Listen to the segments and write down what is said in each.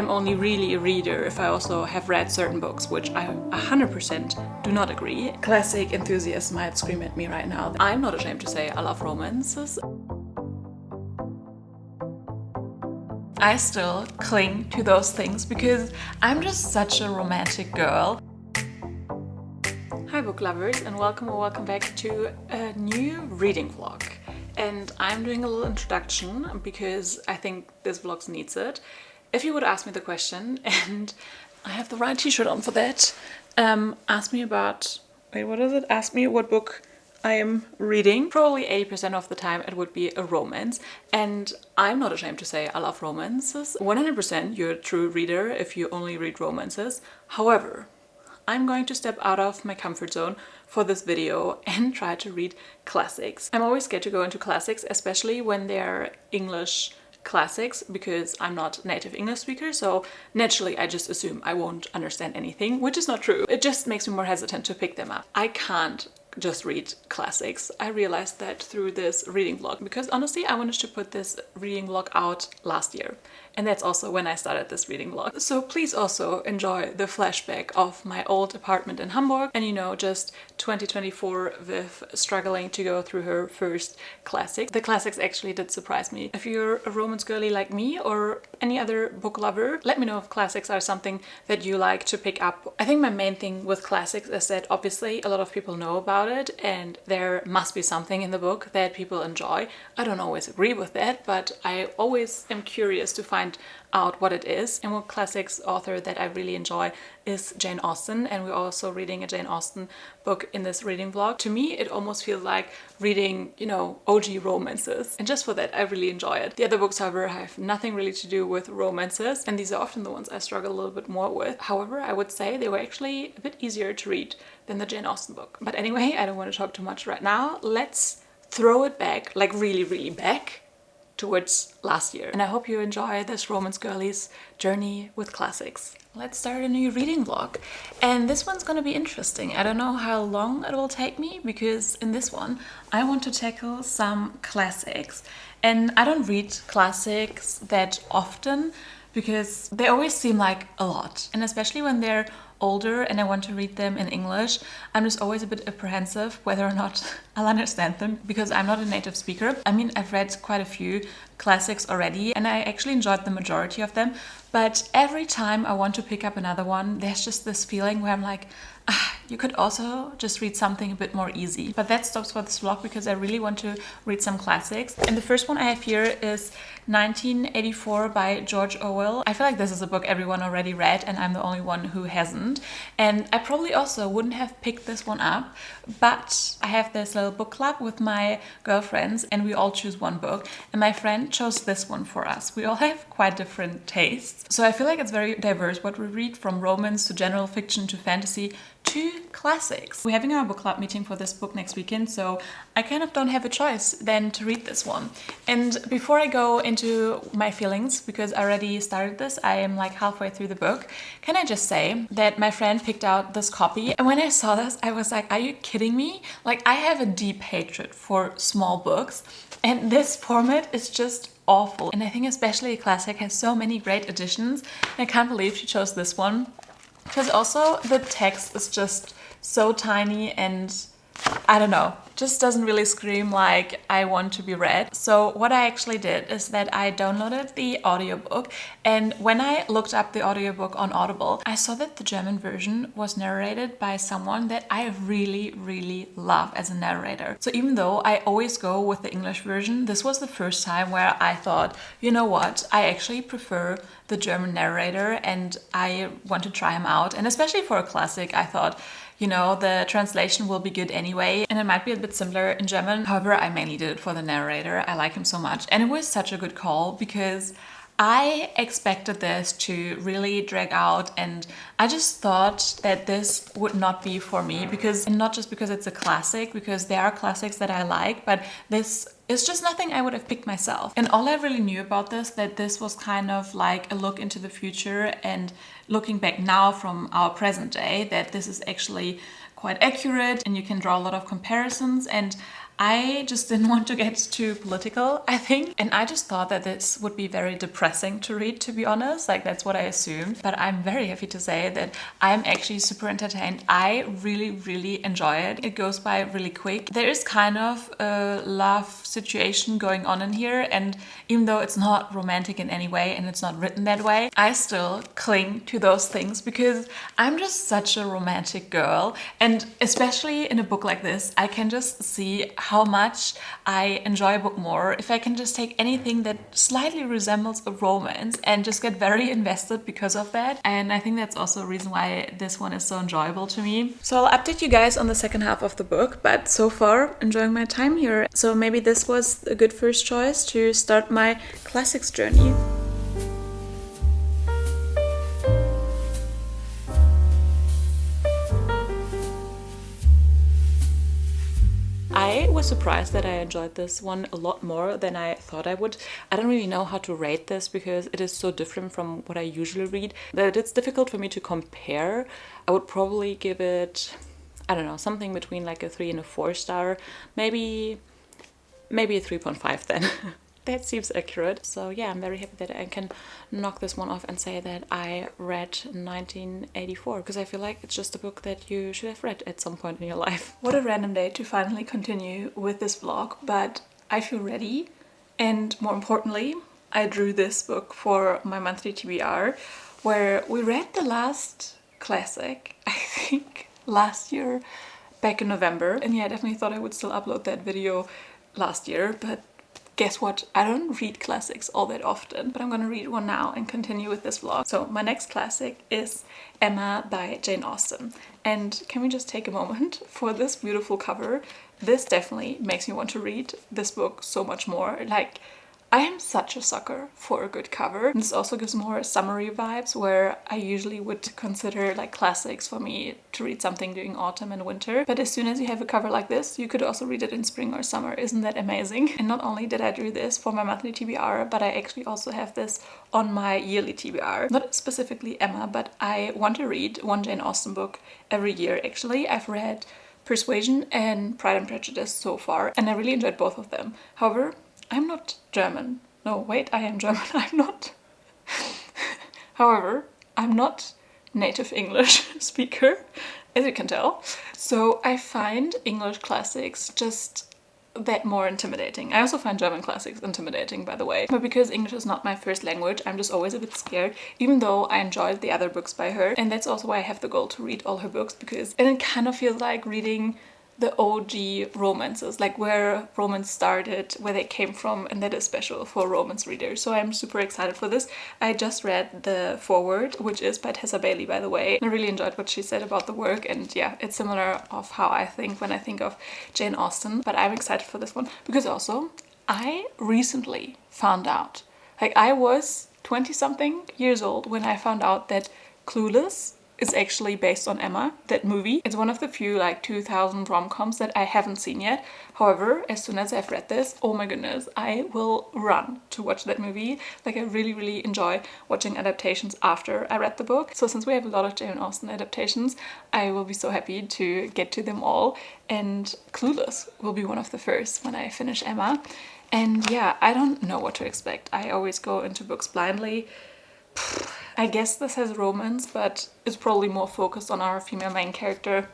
I'm only really a reader if I also have read certain books, which I 100% do not agree. Classic enthusiasts might scream at me right now. I'm not ashamed to say I love romances. I still cling to those things because I'm just such a romantic girl. Hi book lovers, and welcome back to a new reading vlog. And I'm doing a little introduction because I think this vlog needs it. If you would ask me the question, and I have the right t-shirt on for that, ask me about, ask me what book I am reading. Probably 80% of the time it would be a romance, and I'm not ashamed to say I love romances. 100% you're a true reader if you only read romances. However, I'm going to step out of my comfort zone for this video and try to read classics. I'm always scared to go into classics, especially when they're English classics, because I'm not a native English speaker, so naturally I just assume I won't understand anything, which is not true. It just makes me more hesitant to pick them up. I can't just read classics. I realized that through this reading vlog, because honestly I wanted to put this reading vlog out last year, and that's also when I started this reading vlog. So please also enjoy the flashback of my old apartment in Hamburg, and just 2024 with struggling to go through her first classic. The classics actually did surprise me. If you're a romance girly like me or any other book lover, let me know if classics are something that you like to pick up. I think my main thing with classics is that obviously a lot of people know about it and there must be something in the book that people enjoy. I don't always agree with that, but I always am curious to find out what it is. And one classics author that I really enjoy is Jane Austen, and we're also reading a Jane Austen book in this reading vlog. To me it almost feels like reading, OG romances, and just for that I really enjoy it. The other books, however, have nothing really to do with romances, and these are often the ones I struggle a little bit more with. However, I would say they were actually a bit easier to read than the Jane Austen book. But anyway, I don't want to talk too much right now. Let's throw it back, like really back towards last year. And I hope you enjoy this romance girlie's journey with classics. Let's start a new reading vlog. And this one's gonna be interesting. I don't know how long it will take me, because in this one I want to tackle some classics. And I don't read classics that often because they always seem like a lot. And especially when they're older and I want to read them in English, I'm just always a bit apprehensive whether or not I'll understand them, because I'm not a native speaker. I mean, I've read quite a few classics already and I actually enjoyed the majority of them, but every time I want to pick up another one, there's just this feeling where I'm like, you could also just read something a bit more easy. But that stops for this vlog because I really want to read some classics. And the first one I have here is 1984 by Gorge Owell. I feel like this is a book everyone already read and I'm the only one who hasn't. And I probably also wouldn't have picked this one up, but I have this little book club with my girlfriends and we all choose one book. And my friend chose this one for us. We all have quite different tastes. So I feel like it's very diverse what we read, from romance to general fiction to fantasy to classics. We're having our book club meeting for this book next weekend, so I kind of don't have a choice than to read this one. And before I go into my feelings, because I already started this, I am like halfway through the book, can I just say that my friend picked out this copy, and when I saw this I was like, are you kidding me? Like, I have a deep hatred for small books and this format is just awful. And I think especially a classic has so many great editions, and I can't believe she chose this one. Because also the text is just so tiny and I don't know, just doesn't really scream like I want to be read. So what I actually did is that I downloaded the audiobook, and when I looked up the audiobook on Audible, I saw that the German version was narrated by someone that I really love as a narrator. So even though I always go with the English version, this was the first time where I thought, you know what, I actually prefer the German narrator and I want to try him out. And especially for a classic, I thought, the translation will be good anyway, and it might be a bit simpler in German. However, I mainly did it for the narrator. I like him so much. And it was such a good call because I expected this to really drag out, and I just thought that this would not be for me, because, and not just because it's a classic, because there are classics that I like, but this is just nothing I would have picked myself. And all I really knew about this, that this was kind of like a look into the future and looking back now from our present day, that this is actually quite accurate and you can draw a lot of comparisons. And I just didn't want to get too political, I think. And I just thought that this would be very depressing to read, to be honest. Like, that's what I assumed. But I'm very happy to say that I'm actually super entertained. I really, really enjoy it. It goes by really quick. There is kind of a love situation going on in here. And even though it's not romantic in any way and it's not written that way, I still cling to those things because I'm just such a romantic girl. And especially in a book like this, I can just see how much I enjoy a book more if I can just take anything that slightly resembles a romance and just get very invested because of that. And I think that's also a reason why this one is so enjoyable to me. So I'll update you guys on the second half of the book, but so far enjoying my time here. So maybe this was a good first choice to start my classics journey. I was surprised that I enjoyed this one a lot more than I thought I would. I don't really know how to rate this because it is so different from what I usually read that it's difficult for me to compare. I would probably give it, I don't know, something between like a 3 and a 4 star, maybe a 3.5 then. That seems accurate. So yeah, I'm very happy that I can knock this one off and say that I read 1984 because I feel like it's just a book that you should have read at some point in your life. What a random day to finally continue with this vlog, but I feel ready. And more importantly, I drew this book for my monthly TBR where we read the last classic, I think last year, back in November. And yeah, I definitely thought I would still upload that video last year, but guess what? I don't read classics all that often, but I'm gonna read one now and continue with this vlog. So my next classic is Emma by Jane Austen. And can we just take a moment for this beautiful cover? This definitely makes me want to read this book so much more. Like, I am such a sucker for a good cover. And this also gives more summery vibes where I usually would consider like classics for me to read something during autumn and winter. But as soon as you have a cover like this, you could also read it in spring or summer. Isn't that amazing? And not only did I do this for my monthly TBR, but I actually also have this on my yearly TBR. Not specifically Emma, but I want to read one Jane Austen book every year actually. I've read Persuasion and Pride and Prejudice so far, and I really enjoyed both of them. However, I'm not German. No, wait, I am German. I'm not. However, I'm not native English speaker, as you can tell. So I find English classics just that more intimidating. I also find German classics intimidating, by the way. But because English is not my first language, I'm just always a bit scared, even though I enjoyed the other books by her. And that's also why I have the goal to read all her books, because it kind of feels like reading the OG romances, like where romance started, where they came from, and that is special for romance readers. So I'm super excited for this. I just read the foreword, which is by Tessa Bailey, by the way. I really enjoyed what she said about the work, and yeah, it's similar of how I think when I think of Jane Austen, but I'm excited for this one because also I recently found out, like I was 20-something years old when I found out that Clueless is actually based on Emma, that movie. It's one of the few like 2000 rom-coms that I haven't seen yet. However, as soon as I've read this, oh my goodness, I will run to watch that movie. Like I really, really enjoy watching adaptations after I read the book. So since we have a lot of Jane Austen adaptations, I will be so happy to get to them all. And Clueless will be one of the first when I finish Emma. And yeah, I don't know what to expect. I always go into books blindly. I guess this has romance, but it's probably more focused on our female main character.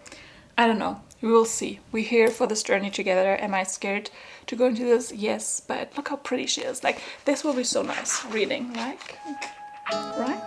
I don't know. We will see. We're here for this journey together. Am I scared to go into this? Yes, but look how pretty she is. Like, this will be so nice reading, like, right?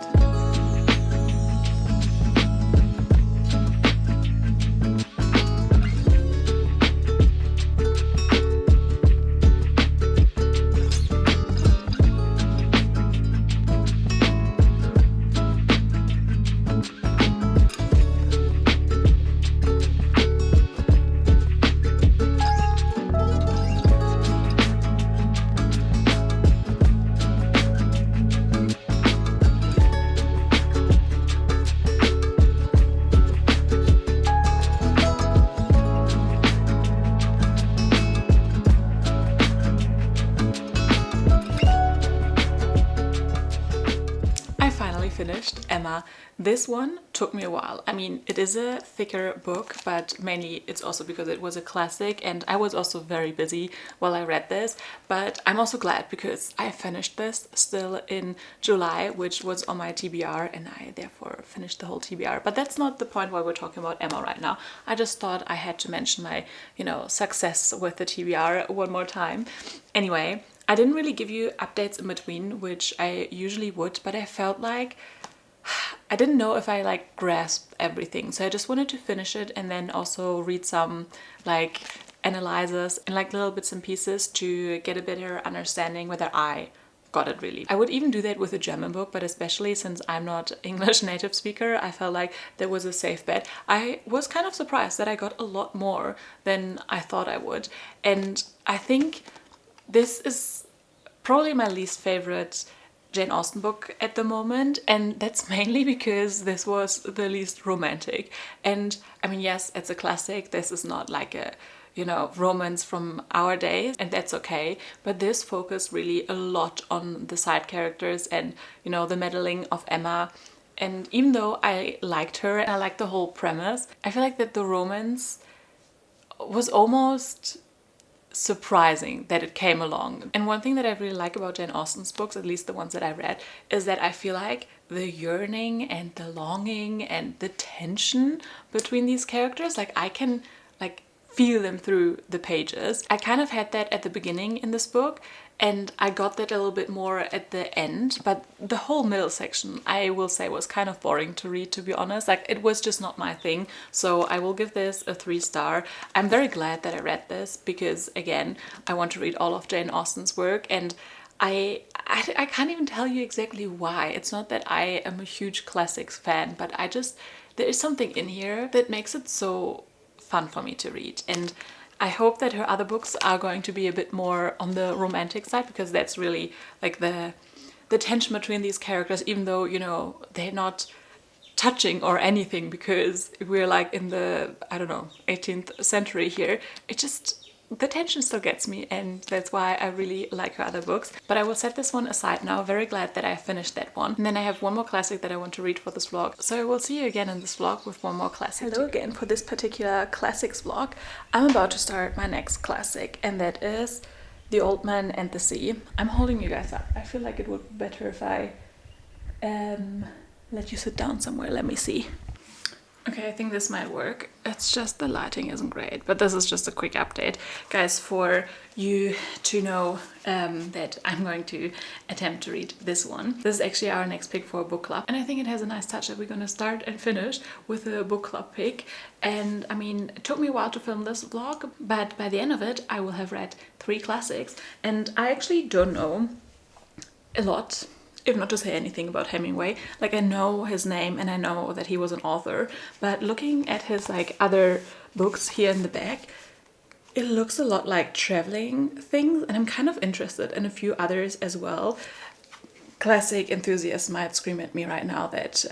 finished Emma. This one took me a while. I mean, it is a thicker book, but mainly it's also because it was a classic and I was also very busy while I read this. But I'm also glad because I finished this still in July, which was on my TBR, and I therefore finished the whole TBR. But that's not the point why we're talking about Emma right now. I just thought I had to mention my, success with the TBR one more time. Anyway, I didn't really give you updates in between, which I usually would, but I felt like I didn't know if I grasped everything. So I just wanted to finish it and then also read some analyzes and little bits and pieces to get a better understanding whether I got it really. I would even do that with a German book, but especially since I'm not English native speaker, I felt like that was a safe bet. I was kind of surprised that I got a lot more than I thought I would. And I think this is probably my least favorite Jane Austen book at the moment, and that's mainly because this was the least romantic. And I mean, yes, it's a classic. This is not like a romance from our days, and that's okay, but this focused really a lot on the side characters and the meddling of Emma. And even though I liked her and I liked the whole premise, I feel like that the romance was almost surprising that it came along. And one thing that I really like about Jane Austen's books, at least the ones that I read, is that I feel like the yearning and the longing and the tension between these characters, I can feel them through the pages. I kind of had that at the beginning in this book, and I got that a little bit more at the end, but the whole middle section, I will say, was kind of boring to read, to be honest. It was just not my thing, so I will give this a 3-star. I'm very glad that I read this because, again, I want to read all of Jane Austen's work, and I can't even tell you exactly why. It's not that I am a huge classics fan, but there is something in here that makes it so fun for me to read. And I hope that her other books are going to be a bit more on the romantic side, because that's really the tension between these characters, even though they're not touching or anything, because we're in the 18th century here. The tension still gets me, and that's why I really like her other books. But I will set this one aside now. Very glad that I finished that one. And then I have one more classic that I want to read for this vlog. So I will see you again in this vlog with one more classic. Hello again for this particular classics vlog. I'm about to start my next classic, and that is The Old Man and the Sea. I'm holding you guys up. I feel like it would be better if I let you sit down somewhere. Let me see. Okay, I think this might work. It's just the lighting isn't great, but this is just a quick update, guys, for you to know that I'm going to attempt to read this one. This is actually our next pick for a book club, and I think it has a nice touch that we're going to start and finish with a book club pick. And I mean, it took me a while to film this vlog, but by the end of it, I will have read 3 classics, and I actually don't know a lot, if not to say anything, about Hemingway. I know his name and I know that he was an author, but looking at his other books here in the back, it looks a lot like traveling things, and I'm kind of interested in a few others as well. Classic enthusiasts might scream at me right now that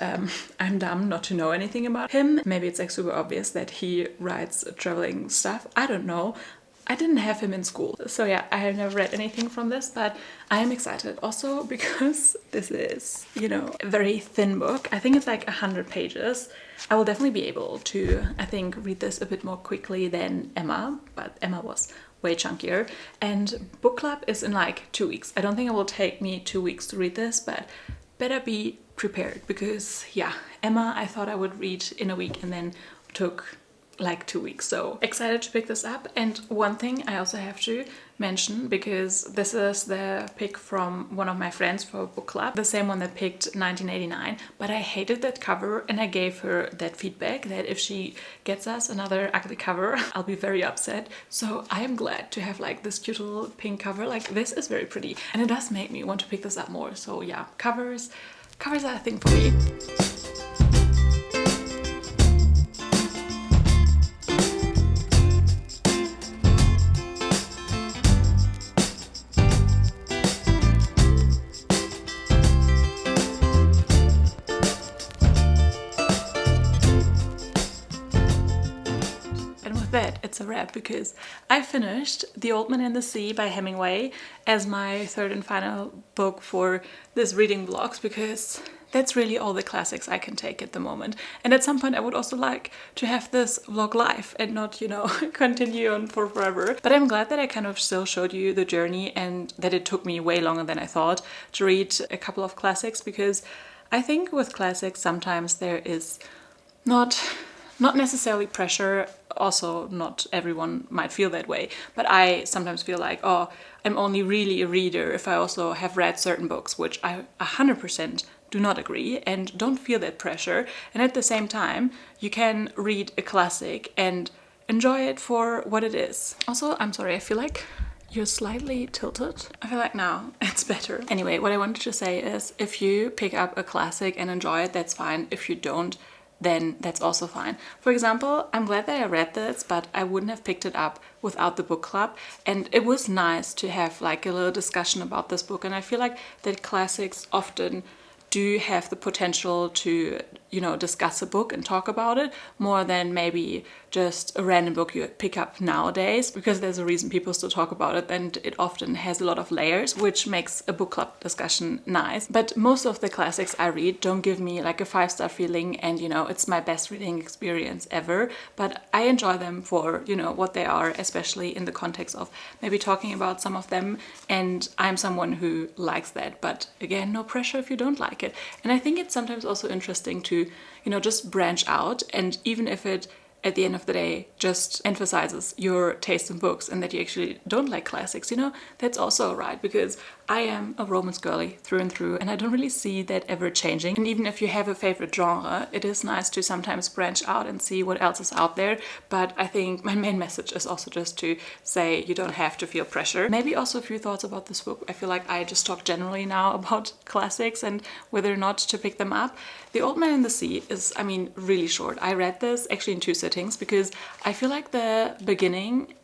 I'm dumb not to know anything about him. Maybe it's super obvious that he writes traveling stuff. I don't know. I didn't have him in school. So yeah, I have never read anything from this, but I am excited also because this is, a very thin book. I think it's 100 pages. I will definitely be able to, I think, read this a bit more quickly than Emma, but Emma was way chunkier. And book club is in 2 weeks. I don't think it will take me 2 weeks to read this, but better be prepared because yeah, Emma I thought I would read in a week and then took 2 weeks. So excited to pick this up. And one thing I also have to mention, because this is the pick from one of my friends for book club, the same one that picked 1989, but I hated that cover, and I gave her that feedback that if she gets us another ugly cover, I'll be very upset. So I am glad to have this cute little pink cover. This is very pretty, and it does make me want to pick this up more. So yeah, covers are a thing for me. That it's a wrap, because I finished The Old Man and the Sea by Hemingway as my third and final book for this reading vlogs, because that's really all the classics I can take at the moment. And at some point I would also like to have this vlog live and not, you know, continue on for forever. But I'm glad that I kind of still showed you the journey and that it took me way longer than I thought to read a couple of classics, because I think with classics sometimes there is not necessarily pressure. Also, not everyone might feel that way, but I sometimes feel like, oh, I'm only really a reader if I also have read certain books, which I 100% do not agree and don't feel that pressure. And at the same time, you can read a classic and enjoy it for what it is. Also, I'm sorry, I feel like you're slightly tilted. I feel like now it's better. Anyway, what I wanted to say is if you pick up a classic and enjoy it, that's fine. If you don't, then that's also fine. For example, I'm glad that I read this, but I wouldn't have picked it up without the book club. And it was nice to have like a little discussion about this book. And I feel like that classics often do have the potential to, you know, discuss a book and talk about it more than maybe just a random book you pick up nowadays, because there's a reason people still talk about it and it often has a lot of layers, which makes a book club discussion nice. But most of the classics I read don't give me like a 5-star feeling and, you know, it's my best reading experience ever, but I enjoy them for, you know, what they are, especially in the context of maybe talking about some of them, and I'm someone who likes that. But again, no pressure if you don't like it. And I think it's sometimes also interesting to, you know, just branch out, and even if it at the end of the day just emphasizes your taste in books and that you actually don't like classics, you know, that's also alright, because I am a romance girly through and through and I don't really see that ever changing. And even if you have a favorite genre, it is nice to sometimes branch out and see what else is out there. But I think my main message is also just to say you don't have to feel pressure. Maybe also a few thoughts about this book. I feel like I just talk generally now about classics and whether or not to pick them up. The Old Man and the Sea is, I mean, really short. I read this actually in 2 sittings because I feel like the beginning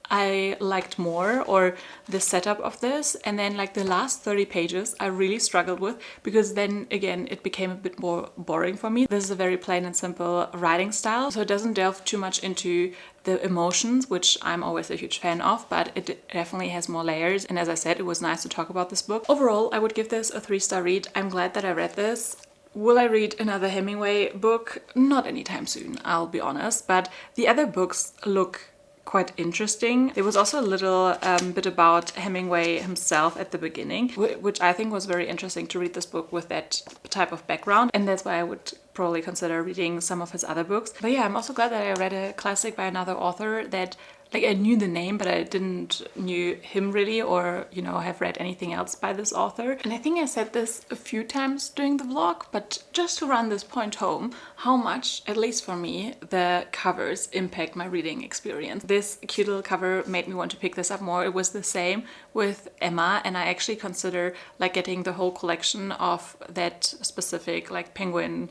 I liked more, or the setup of this, and then like the last 30 pages I really struggled with, because then again it became a bit more boring for me. This is a very plain and simple writing style, so it doesn't delve too much into the emotions, which I'm always a huge fan of, but it definitely has more layers. And as I said, it was nice to talk about this book. Overall, I would give this a 3-star read. I'm glad that I read this. Will I read another Hemingway book? Not anytime soon, I'll be honest, but the other books look quite interesting. There was also a little bit about Hemingway himself at the beginning, which I think was very interesting to read this book with that type of background, and that's why I would probably consider reading some of his other books. But yeah, I'm also glad that I read a classic by another author that, like, I knew the name, but I didn't knew him really, or, you know, have read anything else by this author. And I think I said this a few times during the vlog, but just to run this point home, how much, at least for me, the covers impact my reading experience. This cute little cover made me want to pick this up more. It was the same with Emma, and I actually consider like getting the whole collection of that specific like penguin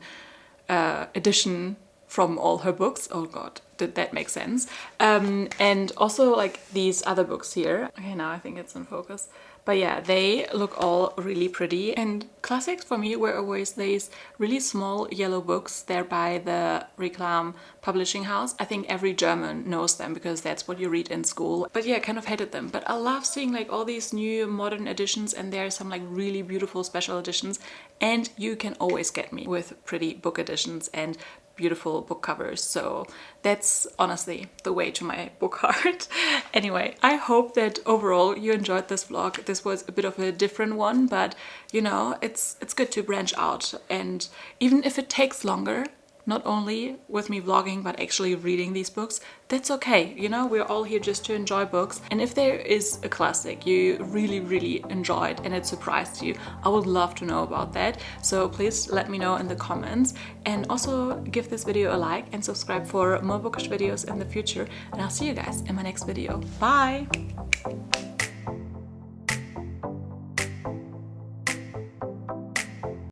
edition from all her books. Oh god, did that make sense? And also like these other books here. Okay, now I think it's in focus. But yeah, they look all really pretty. And classics for me were always these really small yellow books. They're by the Reclam publishing house. I think every German knows them because that's what you read in school. But yeah, I kind of hated them. But I love seeing like all these new modern editions, and there are some like really beautiful special editions. And you can always get me with pretty book editions and beautiful book covers. So that's honestly the way to my book heart. Anyway, I hope that overall you enjoyed this vlog. This was a bit of a different one, but you know, it's good to branch out, and even if it takes longer, not only with me vlogging but actually reading these books, that's okay. You know, we're all here just to enjoy books, and if there is a classic you really enjoyed and it surprised you, I would love to know about that. So please let me know in the comments, and also give this video a like and subscribe for more bookish videos in the future, and I'll see you guys in my next video. Bye!